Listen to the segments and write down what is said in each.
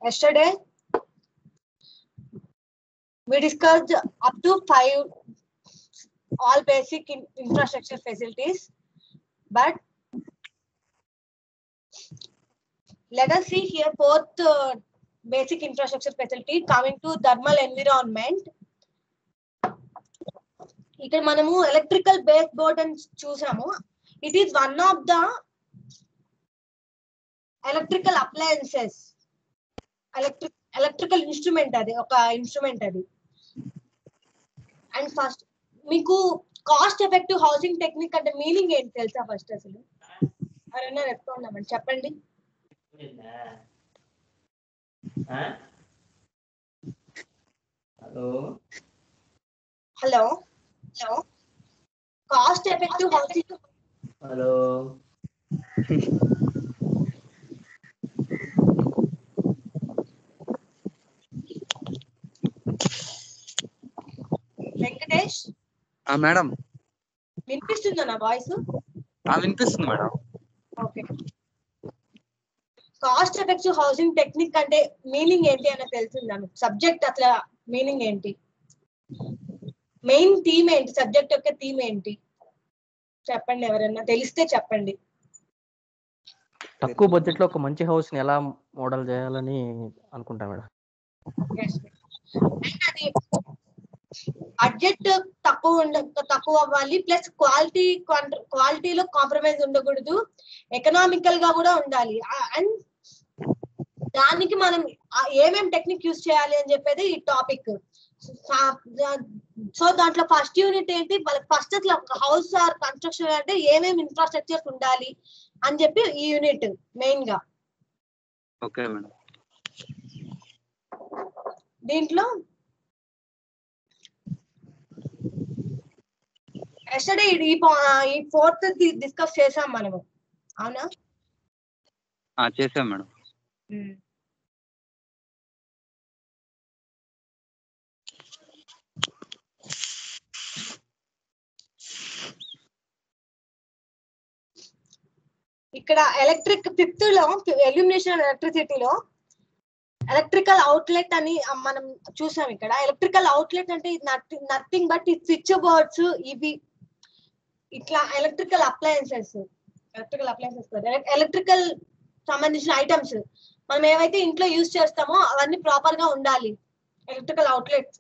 Yesterday, we discussed up to 5 all basic infrastructure facilities, but let us see here fourth basic infrastructure facility coming to thermal environment. ఇక్కడ మనము electrical base board అని చూసాము. It is one of the electrical appliances, electrical instrument, అది ఒక instrument అది. And first మీకు cost effective housing technique అంటే meaning ఏంటి తెలుసా? ఫస్ట్ అసలు ఎవరైనా రెస్పాండ్ చెప్పండి. Hello, cost effective housing. Hello, Venkatesh madam వినిపిస్తుందా నా వాయిస్? వినిపిస్తుంది madam. Okay, cost effective housing technique అంటే మీనింగ్ ఏంటి అని తెలిసిందా? సబ్జెక్ట్ అసలు మీనింగ్ ఏంటి, మెయిన్ థీమ్ ఏంటి, సబ్జెక్ట్ యొక్క థీమ్ ఏంటి చెప్పండి, ఎవరైనా తెలిస్తే చెప్పండి. తక్కువ బడ్జెట్ లో ఒక మంచి హౌస్ ని ఎలా మోడల్ చేయాలని అనుకుంటా మేడం. అది బడ్జెట్ తక్కువ అవ్వాలి, ప్లస్ క్వాలిటీలో కాంప్రమైజ్ ఉండకూడదు, ఎకనామికల్ గా కూడా ఉండాలి. అండ్ దానికి మనం ఏమేం టెక్నిక్ యూజ్ చేయాలి అని చెప్పేది ఈ టాపిక్. సో దాంట్లో ఫస్ట్ యూనిట్ ఏంటి, ఫస్ట్ అసలు హౌస్ ఆర్ కన్స్ట్రక్షన్ అంటే ఏమేమి ఇన్ఫ్రాస్ట్రక్చర్స్ ఉండాలి అని చెప్పి ఈ యూనిట్ మెయిన్ గా. Okay madam. దీంట్లో ఎస్టర్డే ఈ ఫోర్త్ డిస్కస్ చేసాం మనము, అవునా? చేసాం మేడం. ఇక్కడ ఎలక్ట్రిక్ ఫిఫ్త్ లో ఎల్యూమినేషన్ ఎలక్ట్రిసిటీలో ఎలక్ట్రికల్ అవుట్లెట్ అని మనం చూసాం. ఇక్కడ ఎలక్ట్రికల్ అవుట్లెట్ అంటే నథింగ్ బట్ ఈ స్విచ్ బోర్డ్స్, ఇవి ఇట్లా ఎలక్ట్రికల్ అప్లయన్సెస్ ఎలక్ట్రికల్ సంబంధించిన ఐటమ్స్ మనం ఏవైతే ఇంట్లో యూజ్ చేస్తామో అవన్నీ ప్రాపర్ గా ఉండాలి. ఎలక్ట్రికల్ అవుట్లెట్స్,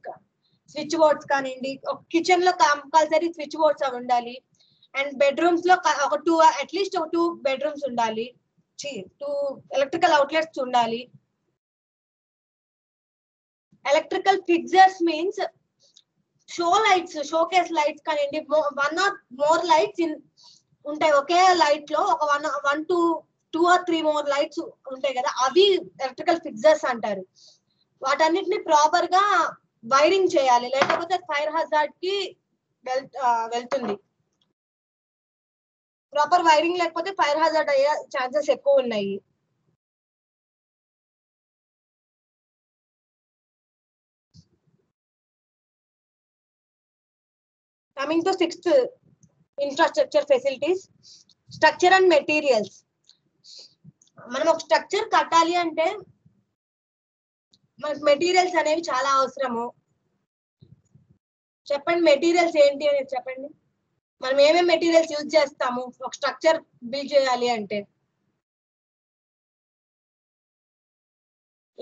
స్విచ్ బోర్డ్స్ కానివ్వండి, కిచెన్ లో కంపల్సరీ స్విచ్ బోర్డ్స్ అవి ఉండాలి. అండ్ బెడ్రూమ్స్ లో ఒక అట్లీస్ట్ 2 బెడ్రూమ్స్ ఉండాలి, 2 ఎలక్ట్రికల్ అవుట్లెట్స్ ఉండాలి. Electrical fixers means show lights, showcase lights కానివ్వండి, 1 or more లైట్స్ ఉంటాయి ఒకే లైట్ లో, ఒక 1, 2 or 3 more లైట్స్ ఉంటాయి కదా, అవి ఎలక్ట్రికల్ ఫిక్సర్స్ అంటారు. వాటన్నిటిని ప్రాపర్ గా వైరింగ్ చేయాలి, లేకపోతే ఫైర్ హజార్డ్ కి వెళ్తుంది. ప్రాపర్ వైరింగ్ లేకపోతే ఫైర్ హజార్డ్ అయ్యే ఛాన్సెస్ ఎక్కువ ఉన్నాయి. Coming to sixth infrastructure facilities, structure and materials. మనం ఒక స్ట్రక్చర్ కట్టాలి అంటే మనకు మెటీరియల్స్ అనేవి చాలా అవసరము. చెప్పండి మెటీరియల్స్ ఏంటి అనేది చెప్పండి. మనం ఏమేమి మెటీరియల్స్ యూజ్ చేస్తాము ఒక స్ట్రక్చర్ బిల్డ్ చేయాలి అంటే?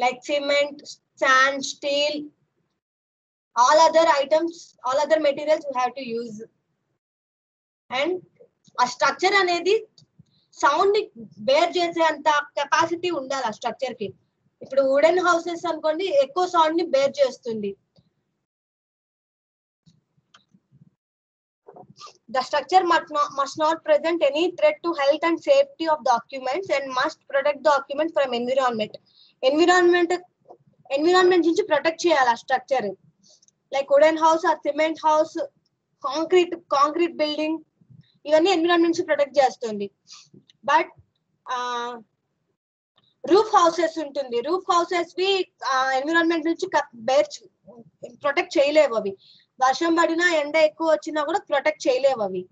Like cement, sand, steel, all other items, all other materials you have to use. And ఆ స్ట్రక్చర్ అనేది సౌండ్ ని బేర్ చేసే అంత కెపాసిటీ ఉండాలి ఆ స్ట్రక్చర్ కి. ఇప్పుడు వుడెన్ హౌసెస్ అనుకోండి, ఎక్కువ సౌండ్ ని బేర్ చేస్తుంది. The structure must not present any threat to health and safety of the occupants and must protect the occupants from environment. Environment నుంచి ప్రొటెక్ట్ చేయాలి ఆ structure. Like wooden house or cement house, concrete building, ఇవన్నీ environment నుంచి protect చేస్తుంది. But roof houses ఉంటుంది, roof houses వి environment నుంచి protect చేయలేవు. అవి వర్షం పడినా ఎండ ఎక్కువ వచ్చినా కూడా ప్రొటెక్ట్ చేయలేవు, అవి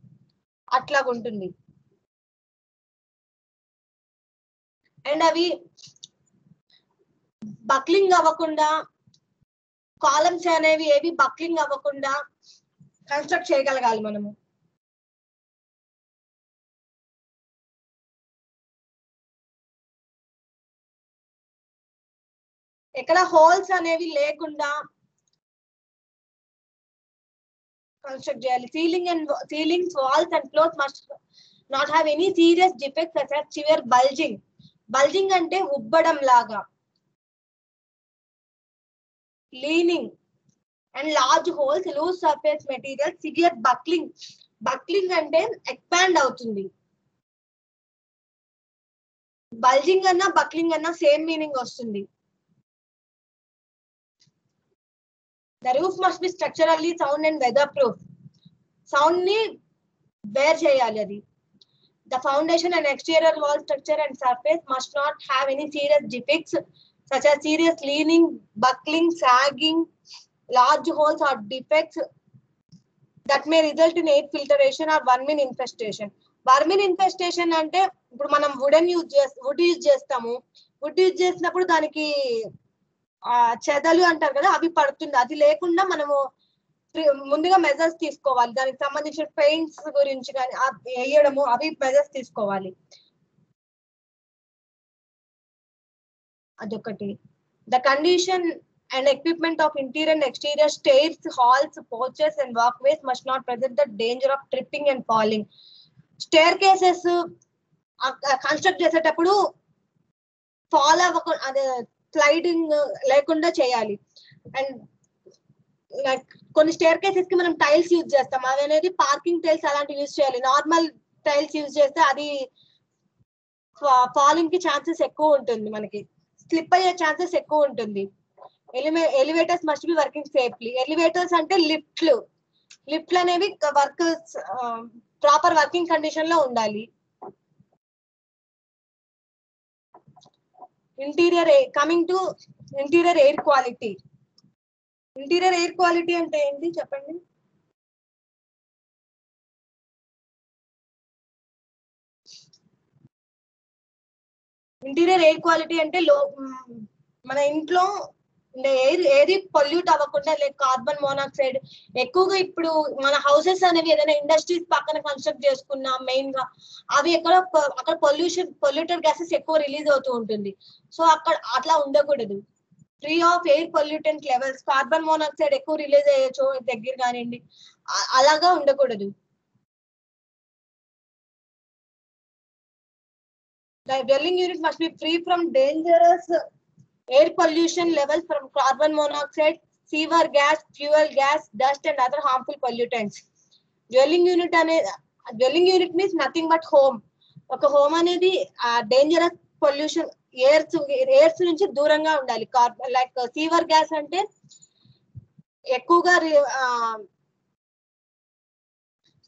అట్లాగుంటుంది. అండ్ అవి బక్లింగ్ అవ్వకుండా, కాలమ్స్ అనేవి ఏవి బక్లింగ్ అవ్వకుండా కన్స్ట్రక్ట్ చేయగలగాలి మనము. ఎక్కడ హోల్స్ అనేవి లేకుండా కన్స్ట్రక్ట్ చేయాలి. ceilings, walls and floors must not have any serious defects such as severe bulging. Bulging అంటే ఉబ్బడం లాగా, leaning and large holes, loose surface material, severe buckling. Buckling అంటే expand అవుతుంది. బల్జింగ్ అన్నా బక్లింగ్ అన్నా సేమ్ మీనింగ్ వస్తుంది. The roof must be structurally sound and weatherproof. Sound ni bear cheyali adi. The foundation and exterior wall structure and surface must not have any serious defects such as serious leaning, buckling, sagging, large holes or defects that may result in air filtration or vermin infestation. Vermin infestation అంటే ఇప్పుడు మనం wood use చేస్తాము. Wood use చేసినప్పుడు దానికి చెదలు అంటారు కదా, అవి పడుతుంది. అది లేకుండా మనము ముందుగా మెజర్స్ తీసుకోవాలి. దానికి సంబంధించిన పెయింట్స్ గురించి కానీ వేయడము, అవి మెజర్స్ తీసుకోవాలి. అదొకటి. The condition and equipment of interior and exterior stairs, halls, porches and walkways must not present the danger of tripping and falling. Staircases construct చేసేటప్పుడు ఫాల్ అవ్వకుండా, అదే స్లైడింగ్ లేకుండా చేయాలి. అండ్ లైక్ కొన్ని స్టేర్ కేసెస్ కి మనం టైల్స్ యూజ్ చేస్తాం, అవి అనేది పార్కింగ్ టైల్స్ అలాంటివి యూజ్ చేయాలి. నార్మల్ టైల్స్ యూజ్ చేస్తే అది ఫాలింగ్ కి ఛాన్సెస్ ఎక్కువ ఉంటుంది, మనకి స్లిప్ అయ్యే ఛాన్సెస్ ఎక్కువ ఉంటుంది. Elevators must be working safely. Elevators అంటే లిఫ్ట్లు అనేవి ప్రాపర్ వర్కింగ్ కండిషన్ లో ఉండాలి. Coming to interior air quality. Interior air quality అంటే ఏంటి చెప్పండి? ఇంటీరియర్ ఎయిర్ క్వాలిటీ అంటే మన ఇంట్లో ఏది పొల్యూట్ అవ్వకుండా, లైక్ కార్బన్ మోనాక్సైడ్ ఎక్కువగా. ఇప్పుడు మన హౌసెస్ అనేవి ఏదైనా ఇండస్ట్రీస్ పక్కన కన్స్ట్రక్ట్ చేసుకున్నా మెయిన్ గా, అవి అక్కడ పొల్యూటెడ్ గ్యాసెస్ ఎక్కువ రిలీజ్ అవుతూ ఉంటుంది. సో అక్కడ అట్లా ఉండకూడదు. Free of air pollutant levels, carbon monoxide ఎక్కువ రిలీజ్ అయ్యే దగ్గర కానివ్వండి, అలాగా ఉండకూడదు. The dwelling unit must be free from dangerous air pollution levels from carbon monoxide, sewer gas, fuel gas, dust and other harmful pollutants. Dwelling unit means nothing but home. ఒక home అనేది dangerous pollution heirs నుంచి దూరంగా ఉండాలి. Like severe gas అంటే ఎక్కువగా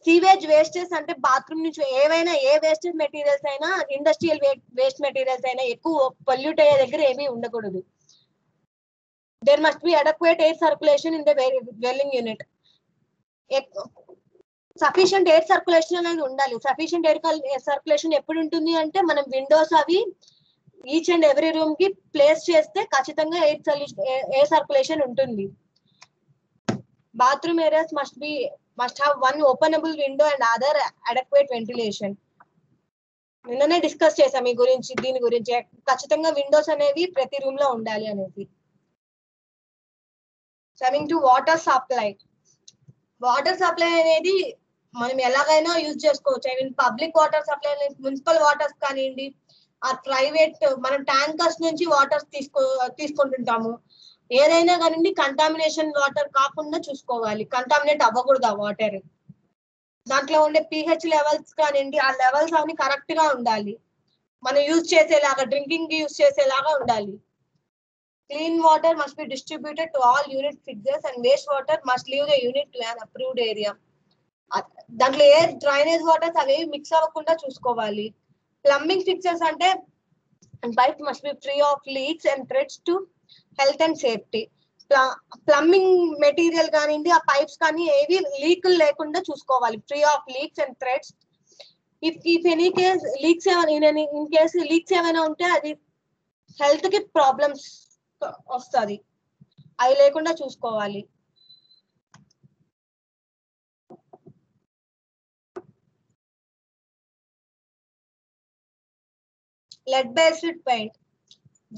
sewage wastage అంటే bathroom నుంచి ఏవైనా ఏ వేస్టేజ్ మెటీరియల్స్ అయినా, ఇండస్ట్రియల్ వేస్ట్ మెటీరియల్స్ అయినా ఎక్కువ పొల్యూట్ అయ్యే దగ్గర ఏమీ ఉండకూడదు. There must be adequate air circulation in the dwelling unit. Sufficient air circulation అనేది ఉండాలి. సఫిషియంట్ ఎయిర్ సర్క్యులేషన్ ఎప్పుడు ఉంటుంది అంటే, మనం విండోస్ అవి ఈచ్ అండ్ ఎవ్రీ రూమ్ కి ప్లేస్ చేస్తే ఖచ్చితంగా ఎయిర్ సర్క్యులేషన్ ఉంటుంది. Bathroom areas must have one openable window and other adequate ventilation. నిన్ననే డిస్కస్ చేసాం దీని గురించి. ఖచ్చితంగా విండోస్ అనేవి ప్రతి రూమ్ లో ఉండాలి అనేది. Coming to water supply. Water supply అనేది మనం ఎలాగైనా యూజ్ చేసుకోవచ్చు. I mean public water supply, municipal waters కానివ్వండి, ఆ ప్రైవేట్ మనం ట్యాంకర్స్ నుంచి వాటర్ తీసుకుంటుంటాము. ఏదైనా కానీ కంటామినేషన్ వాటర్ కాకుండా చూసుకోవాలి. కంటామినేట్ అవ్వకూడదు ఆ వాటర్. దాంట్లో ఉండే pH లెవెల్స్ కానివ్వండి, ఆ లెవెల్స్ అన్ని కరెక్ట్ గా ఉండాలి. మనం యూజ్ చేసేలాగా, డ్రింకింగ్ కి యూజ్ చేసేలాగా ఉండాలి. Clean water must be distributed to all unit fixers and waste water must leave the unit to an approved area. దాంట్లో ఏ డ్రైనేజ్ వాటర్స్ అవేవి మిక్స్ అవ్వకుండా చూసుకోవాలి. ప్లంబింగ్ ఫిక్సర్స్ అంటే pipe must be free of leaks and threads to health and safety. Plumbing material కానివ్వండి, ఆ pipes కానీ ఏవి లీకులు లేకుండా చూసుకోవాలి. Free of leaks and threads. If any case leaks in case leaks ఏమైనా ఉంటే అది హెల్త్ కి ప్రాబ్లమ్స్ వస్తుంది. అవి లేకుండా చూసుకోవాలి. Lead based paint.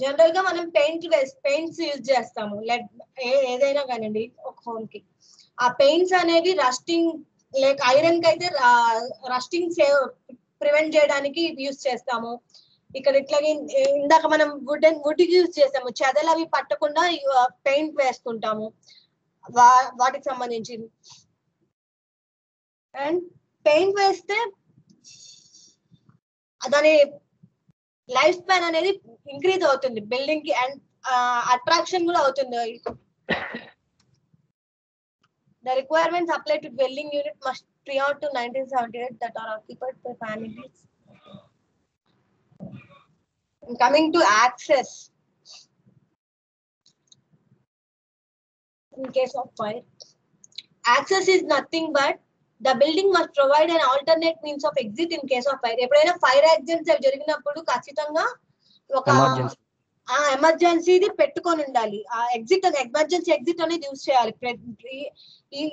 జనరల్ గా మనం పెయింట్స్ యూజ్ చేస్తాము. లెడ్ ఏదైనా కానివ్వండి ఒక హోమ్ కి. ఆ పెయింట్స్ అనేవి రస్టింగ్ లైక్ ఐరన్ కి అయితే రస్టింగ్ ప్రివెంట్ చేయడానికి యూజ్ చేస్తాము. ఇక్కడ ఇట్లాగే ఇందాక మనం వుడ్ యూజ్ చేస్తాము, చెదలు అవి పట్టకుండా పెయింట్ వేసుకుంటాము వాటికి సంబంధించింది. అండ్ పెయింట్ వేస్తే దాని లైఫ్ స్పాన్ అనేది ఇంక్రీజ్ అవుతుంది బిల్డింగ్ కి, అండ్ అట్రాక్షన్ కూడా అవుతుంది. The requirements applied to dwelling unit must prior to 1978 that are occupied by families. Coming to access, in case of fire, access is nothing but the building must provide an alternate means of exit in case of fire. ఎప్పుడైనా fire accidents జరిగినప్పుడు ఖచ్చితంగా ఒక ఎమర్జెన్సీది పెట్టుకొని ఉండాలి. ఆ emergency exit అనేది use చేయాలి.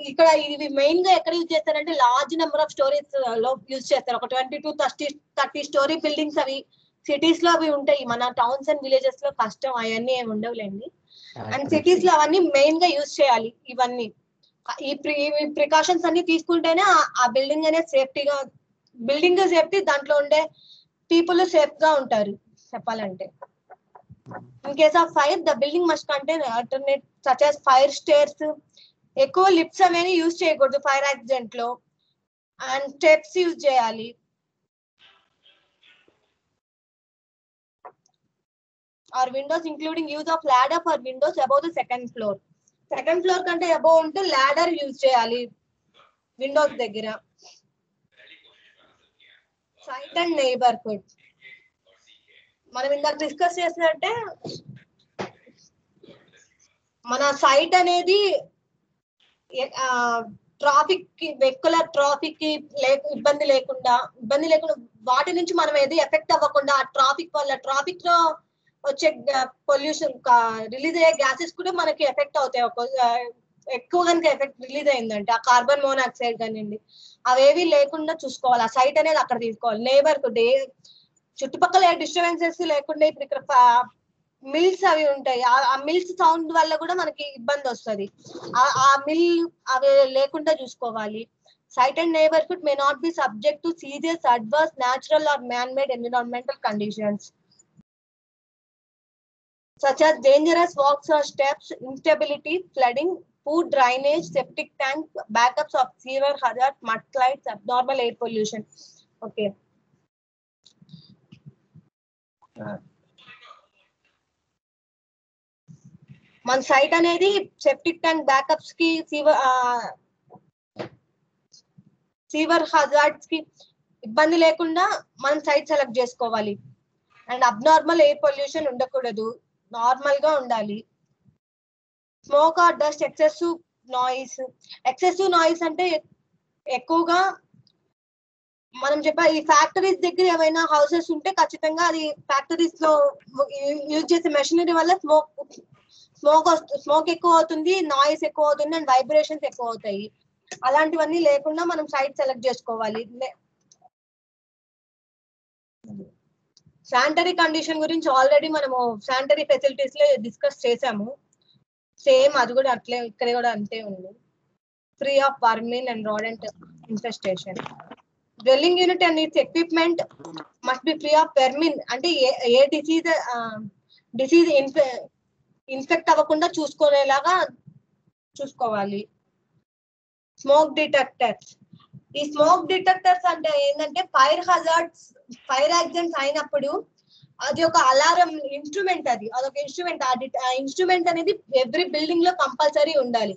ఇక్కడ ఇవి మెయిన్ గా ఎక్కడ యూజ్ చేస్తారంటే లార్జ్ నెంబర్ ఆఫ్ స్టోరీస్ లో యూజ్ చేస్తారు. ఒక 20 to 30 స్టోరీ బిల్డింగ్స్ అవి సిటీస్ లో అవి ఉంటాయి. మన టౌన్స్ అండ్ విలేజెస్ లో కష్టం, అవన్నీ ఏమి ఉండవులేండి. అండ్ సిటీస్ లో అవన్నీ మెయిన్ గా యూజ్ చేయాలి. ఇవన్నీ ఈ ప్రికాషన్స్ అన్ని తీసుకుంటేనే ఆ బిల్డింగ్ అనేది సేఫ్టీగా, బిల్డింగ్ సేఫ్టీ, దాంట్లో ఉండే పీపుల్ సేఫ్ గా ఉంటారు చెప్పాలంటే. In case of fire, the building must contain alternate such as fire stairs. ఎక్కువ లిఫ్ట్స్ అనేవి యూజ్ చేయకూడదు ఫైర్ యాక్సిడెంట్ లో, అండ్ స్టెప్స్ యూజ్ చేయాలి. Or windows including use of ladder for windows above the second floor. Second floor కంటే above ఉంటే ladder use చేయాలి Windows దగ్గర. Site and neighbourhood మనం ఇందాక డిస్కస్ చేసినట్టే మన సైట్ అనేది ట్రాఫిక్ కి, వెహికులర్ ట్రాఫిక్ కి ఇబ్బంది లేకుండా వాటి నుంచి మనం ఏది ఎఫెక్ట్ అవ్వకుండా, ఆ ట్రాఫిక్ వల్ల ట్రాఫిక్ లో వచ్చే పొల్యూషన్ రిలీజ్ అయ్యే గ్యాసెస్ కూడా మనకి ఎఫెక్ట్ అవుతాయి. ఎక్కువ కనుక ఎఫెక్ట్ రిలీజ్ అయిందంటే ఆ కార్బన్ మోనాక్సైడ్ కానివ్వండి అవేవి లేకుండా చూసుకోవాలి. ఆ సైట్ అనేది అక్కడ తీసుకోవాలి. నేబర్హుడ్ చుట్టుపక్కల ఏ డిస్టర్బెన్సెస్ లేకుండా, ఇప్పుడు ఇక్కడ మిల్స్ అవి ఉంటాయి, ఆ మిల్స్ సౌండ్ వల్ల కూడా మనకి ఇబ్బంది వస్తుంది. ఆ మిల్ అవి లేకుండా చూసుకోవాలి. Site and neighborhood may not be subject to serious adverse natural or man-made environmental conditions such as dangerous walks or steps, instability, flooding, poor drainage, septic tank, backups of sewer hazard, mudslides, abnormal air pollution. Okay. మన site అనేది septic tank backups కి, sewer hazards కి ఇబ్బంది లేకుండా మనం site select చేసుకోవాలి. And abnormal air pollution ఉండకూడదు, normal గా ఉండాలి. Smoke or dust, excessive noise అంటే ఎక్కువగా మనం ఈ ఫ్యాక్టరీస్ దగ్గర ఏమైనా హౌసెస్ ఉంటే ఖచ్చితంగా అది ఫ్యాక్టరీస్ లో యూజ్ చేసే మెషినరీ వల్ల స్మోక్ ఎక్కువ అవుతుంది, నాయిస్ ఎక్కువ అవుతుంది, అండ్ వైబ్రేషన్స్ ఎక్కువ అవుతాయి. అలాంటివన్నీ లేకుండా మనం సైట్ సెలెక్ట్ చేసుకోవాలి. శానిటరీ కండిషన్ గురించి ఆల్రెడీ మనము శానిటరీ ఫెసిలిటీస్ లో డిస్కస్ చేసాము. సేమ్ అది కూడా అట్లే, ఇక్కడ కూడా అంతే ఉంది. Free of vermin and rodent infestation. Dwelling unit and its equipment must be free of vermin, అంటే ఏ డిసీజ్ ఇన్ఫెక్ట్ అవ్వకుండా చూసుకునేలాగా చూసుకోవాలి. Smoke detectors. ఈ స్మోక్ డిటెక్టర్స్ అంటే ఏంటంటే ఫైర్ యాక్సిడెంట్స్ అయినప్పుడు అది ఒక అలారం ఇన్స్ట్రుమెంట్, అదొక ఇన్స్ట్రుమెంట్. ఆ ఇన్స్ట్రుమెంట్ అనేది ఎవ్రీ బిల్డింగ్ లో కంపల్సరీ ఉండాలి.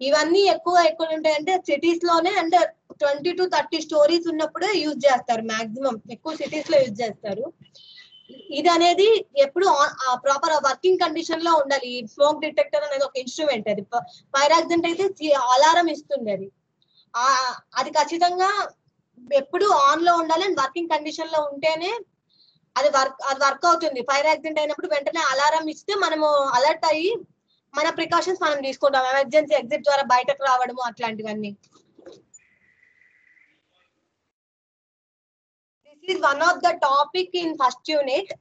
ఇవన్నీ ఎక్కువ ఉంటాయంటే సిటీస్ లోనే, అంటే 20 to 30 స్టోరీస్ ఉన్నప్పుడే యూజ్ చేస్తారు. మాక్సిమం ఎక్కువ సిటీస్ లో యూజ్ చేస్తారు. ఇది అనేది ఎప్పుడు ప్రాపర్ వర్కింగ్ కండిషన్ లో ఉండాలి. ఈ స్మోక్ డిటెక్టర్ అనేది ఒక ఇన్స్ట్రుమెంట్. అది ఫైర్ యాక్సిడెంట్ అయితే అలారం ఇస్తుంది. అది ఖచ్చితంగా ఎప్పుడు ఆన్ లో ఉండాలి, అండ్ వర్కింగ్ కండిషన్ లో ఉంటేనే అది వర్క్ అవుతుంది. ఫైర్ యాక్సిడెంట్ అయినప్పుడు వెంటనే అలారం ఇస్తే మనము అలర్ట్ అయ్యి మన ప్రికాషన్స్ మనం తీసుకుంటాం. ఎమర్జెన్సీ ఎగ్జిట్ ద్వారా బయటకు రావడము అట్లాంటివన్నీ. This is one of the topic in first unit.